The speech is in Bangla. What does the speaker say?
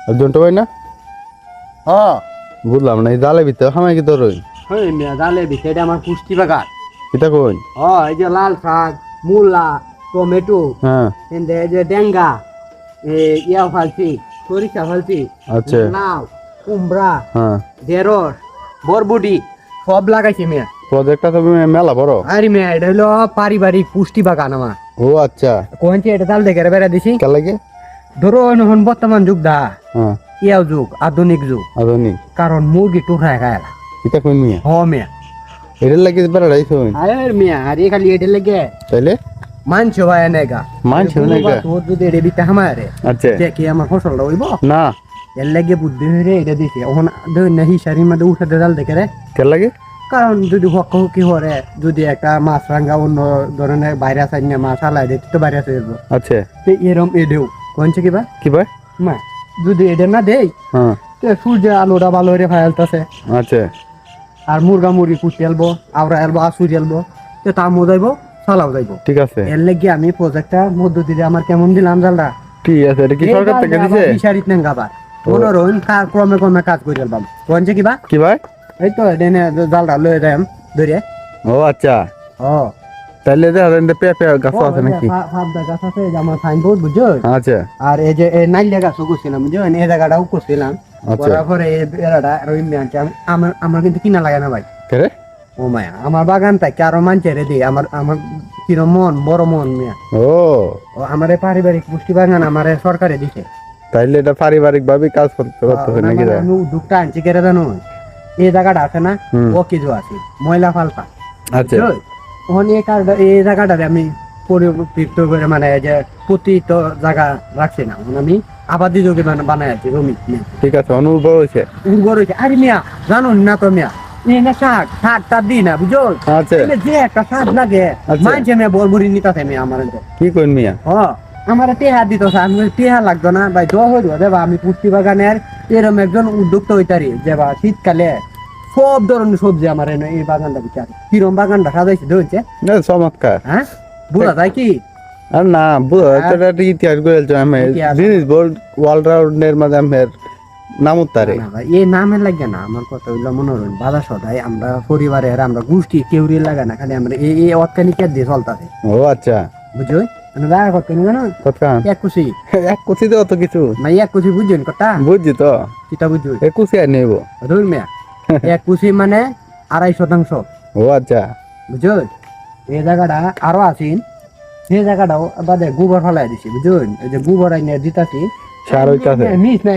আর জন্টু ভাই না? হ্যাঁ বুঝলাম না, এই জালে ভিতরে খামাই কি তোর? ওই মিয়া জালে ভিতরে আমার পুষ্টি বাগান। এটা কই? এই যে লাল শাক, মূলা, টমেটো, হ্যাঁ এন্ড এই যে ডেঙ্গা, ইয়া ফালছি, সরিষা ফালছি, আচ্ছা। লাউ, কুমড়া, হ্যাঁ, ঢেঁড়স, বরবটি সব লাগাইছি মিয়া। প্রজেক্টটা তো মেলা বড়। আরে মিয়া এটা হলো পারিবারিক পুষ্টি বাগান আমার। ও আচ্ছা, কোনটি এটা জাল দেখে বেড়া দিছি। কে লাগে? ধরো এখন বর্তমান যুগ দা, হ্যাঁ, ইয়াও যুগ, আধুনিক যুগ। আদনি কারণ মুরগি টুকরায় খায় না। এটা কোন মিয়া? মিয়া এটার লাগে বেড়াই শুন আরে মিয়া আরে খালি এটা লেগে তাইলে মানছো ভাই এনেগা মানছো নাকি? তোর যদি এটা দিতে হামারে আচ্ছা কি আমার ফসলটা হইব না, এর লাগে বুদ্ধি হইরে এটা দিছে এখন ধর না হিসারির মধ্যে উঠে জাল দেখে রে। কে লাগে? কারণ যদি হক কি হরে যদি একটা মাছ রাঙ্গা অন্য ধরনের বাইরে আসা নিয়ে মাছ হালাই দেয় তো বাইরে আসে যাবো। আচ্ছা তো এরম এডেও কোনছে কিবা কি ভাই? মা যদি এটা না দেই হ্যাঁ তো সূর্যের আলোটা ভালো হয়ে ফায়ালতাছে আচ্ছা আর মুরগা মুরগি কুটি আলবো আওরা আলবো আসুরি আলবো তো তা মো যাইবো চালাও যাইবো। ঠিক আছে এর লাগে আমি প্রজেক্টটা মধ্য দিয়ে আমার কেমন দিলাম জালটা ঠিক আছে। এটা কি সরকার থেকে দিছে? বিশারিত নেন গাবার মনোরণ ক্রমে ক্রমে কাজ করে আলবাম কোনছে কিবা কি ভাই? এই তো এনে জালটা লয়ে যাম ধরে। ও আচ্ছা, ও তাইলে দেখা যায় পেঁপে গাছ আছে নাকি? ফাবদা গাছ আছে যে আমার সাইনবোর্ড বুঝছো। আচ্ছা আর এই যে এই নাইলিয়া গাছও করছিলাম বুঝছো এই জায়গাটাও করছিলাম। আচ্ছা। করার পরে এই বেড়াটা রহিম মিয়ানকে আমার আমার কিন্তু কিনা লাগে না ভাই। কে রে? ও মায়া আমার বাগান থেকে আরো মানছে রে দিই আমার আমার কিরম মন বড় মন মিয়া। ও ও আমার এই পারিবারিক পুষ্টি বাগান আমার সরকারে দিছে। তাইলে এটা পারিবারিক ভাবে কাজ করতে হবে নাকি? আমি উদ্যোগটা আনছি কেটে জানো এই জায়গাটা আছে না হুম। ও কিছু আছে ময়লা ফালফা আচ্ছা এই জায়গাটাতে আমি পরিবর্তিত করে মানে এই যে প্রতিটা জায়গা রাখছি না এখন আমি আবাদি যোগে বানাই আছি জমি ঠিক আছে, অনুর্বর হয়েছে। উর্বর হয়েছে। আরে মিয়া জানো না তো মিয়া এই না শাক শাক টাক দিই না বুঝো আচ্ছা এনে যে একটা শাক লাগে আচ্ছা। মানছে মেয়ে বরবরি নিতে মেয়ে আমার কি কইন মিয়া? আমার টেহা দিত আমি টেহা লাগতো না ভাই দোয়া হইল দেবা আমি পুষ্টি বাগানের এরকম একজন উদ্যোক্তা হইতারি যে বা শীতকালে সব ধরনের সবজি আমার এই বাগানটা বিচার কিরম বাগানটা সাজাইছে ধরছে। না চমৎকার। হ্যাঁ বুঝা যায় কি আর না বুঝো এটা একটা ইতিহাস করে আমি ইতিহাস। জিনিস বোর্ড অলরাউন্ডের মাঝে আমের নাম উত্তারে। না ভাই এই নামের লাগে না আমার কথা হইলো মনোরঞ্জন বাধা সদাই আমরা পরিবারের আমরা গোষ্ঠী কেউরি লাগে না খালি আমরা এই অর্গানিক দিয়ে চলতেছে ও আচ্ছা বুঝছো দেখা করতে জানো কতক্ষণ? এক কুচি এক কুচিতে অত কিছু না এক কুচি বুঝছেন কথা বুঝছি তো, কিতা বুঝছো এক কুচি আর নেব। ধরুন মিয়া এক কুচি মানে 2.5%। ও আচ্ছা বুঝছো এই জায়গাটা আরো আছেন সেই জায়গাটাও বাদে গোবর ফেলাই দিছি বুঝছেন এই যে গোবর আইনে দিতাছি সার হইতাছে। মিস নাই